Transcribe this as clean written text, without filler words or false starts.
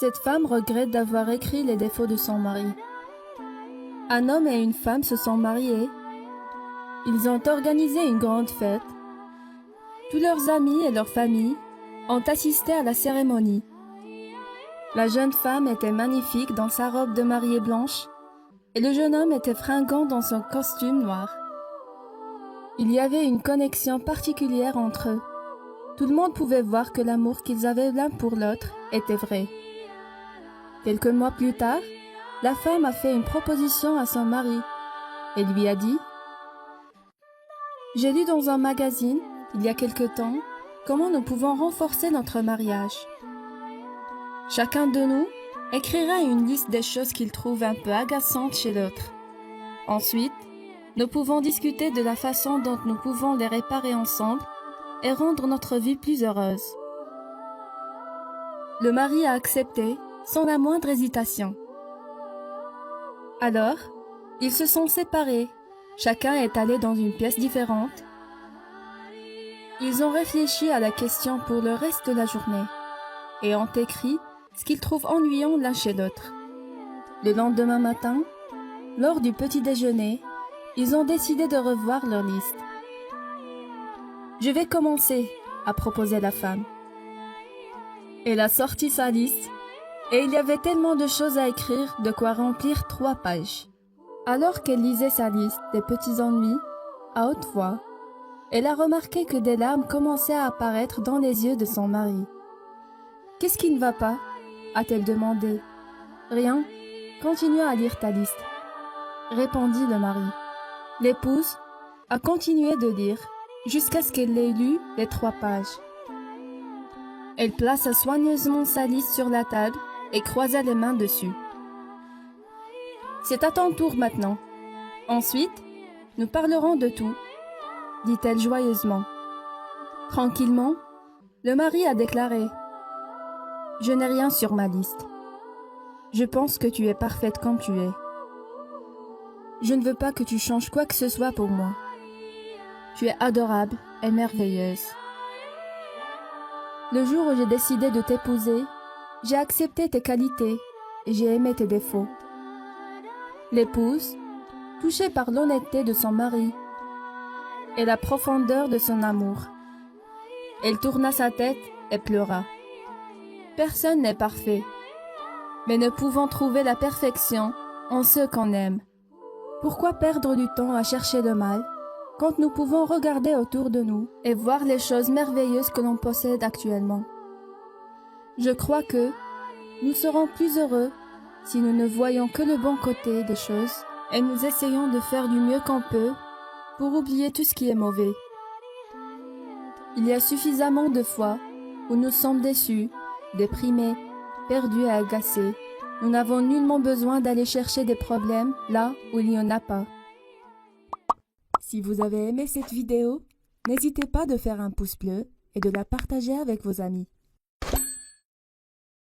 Cette femme regrette d'avoir écrit les défauts de son mari. Un homme et une femme se sont mariés. Ils ont organisé une grande fête. Tous leurs amis et leurs familles ont assisté à la cérémonie. La jeune femme était magnifique dans sa robe de mariée blanche et le jeune homme était fringant dans son costume noir. Il y avait une connexion particulière entre eux. Tout le monde pouvait voir que l'amour qu'ils avaient l'un pour l'autre était vrai. Quelques mois plus tard, la femme a fait une proposition à son mari et lui a dit « J'ai lu dans un magazine, il y a quelque temps, comment nous pouvons renforcer notre mariage. Chacun de nous écrira une liste des choses qu'il trouve un peu agaçantes chez l'autre. Ensuite, nous pouvons discuter de la façon dont nous pouvons les réparer ensemble et rendre notre vie plus heureuse. » Le mari a accepté sans la moindre hésitation. Alors, ils se sont séparés. Chacun est allé dans une pièce différente. Ils ont réfléchi à la question pour le reste de la journée et ont écrit ce qu'ils trouvent ennuyant l'un chez l'autre. Le lendemain matin, lors du petit déjeuner, ils ont décidé de revoir leur liste. « Je vais commencer », a proposé la femme. Elle a sorti sa liste et il y avait tellement de choses à écrire, de quoi remplir 3 pages. Alors qu'elle lisait sa liste des petits ennuis, à haute voix, elle a remarqué que des larmes commençaient à apparaître dans les yeux de son mari. « Qu'est-ce qui ne va pas ?» a-t-elle demandé. « Rien, continue à lire ta liste », répondit le mari. L'épouse a continué de lire jusqu'à ce qu'elle ait lu les 3 pages. Elle plaça soigneusement sa liste sur la table et croisa les mains dessus. « C'est à ton tour maintenant. Ensuite, nous parlerons de tout, » dit-elle joyeusement. Tranquillement, le mari a déclaré « Je n'ai rien sur ma liste. Je pense que tu es parfaite comme tu es. Je ne veux pas que tu changes quoi que ce soit pour moi. Tu es adorable et merveilleuse. Le jour où j'ai décidé de t'épouser, j'ai accepté tes qualités et j'ai aimé tes défauts. » L'épouse, touchée par l'honnêteté de son mari et la profondeur de son amour, elle tourna sa tête et pleura. Personne n'est parfait, mais nous pouvons trouver la perfection en ceux qu'on aime. Pourquoi perdre du temps à chercher le mal quand nous pouvons regarder autour de nous et voir les choses merveilleuses que l'on possède actuellement? Je crois que nous serons plus heureux si nous ne voyons que le bon côté des choses et nous essayons de faire du mieux qu'on peut pour oublier tout ce qui est mauvais. Il y a suffisamment de fois où nous sommes déçus, déprimés, perdus et agacés. Nous n'avons nullement besoin d'aller chercher des problèmes là où il n'y en a pas. Si vous avez aimé cette vidéo, n'hésitez pas de faire un pouce bleu et de la partager avec vos amis.